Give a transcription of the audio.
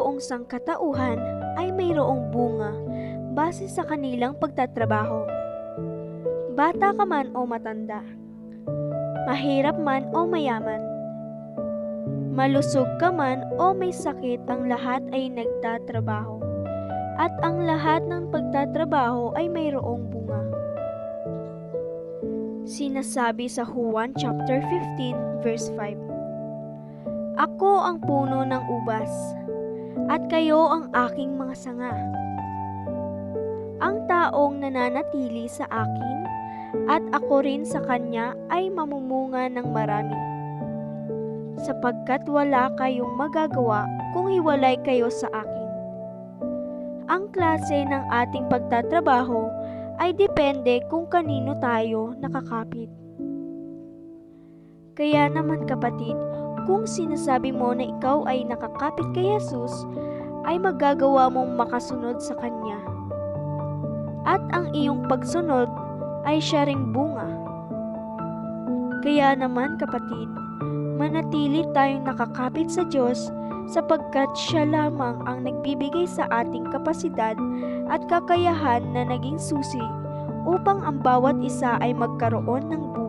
mayroong sangkatauhan ay mayroong bunga base sa kanilang pagtatrabaho. Bata ka man o matanda, mahirap man o mayaman, malusog ka man o may sakit, ang lahat ay nagtatrabaho. At ang lahat ng pagtatrabaho ay mayroong bunga. Sinasabi sa Juan chapter 15 verse 5. Ako ang puno ng ubas, at kayo ang aking mga sanga. Ang taong nananatili sa akin, at ako rin sa kanya ay mamumunga ng marami. Sapagkat wala kayong magagawa kung hiwalay kayo sa akin. Ang klase ng ating pagtatrabaho ay depende kung kanino tayo nakakapit. Kaya naman kapatid, kung sinasabi mo na ikaw ay nakakapit kay Jesus, ay magagawa mong makasunod sa Kanya. At ang iyong pagsunod ay siya ring bunga. Kaya naman kapatid, manatili tayong nakakapit sa Diyos sapagkat siya lamang ang nagbibigay sa ating kapasidad at kakayahan na naging susi upang ang bawat isa ay magkaroon ng buhay.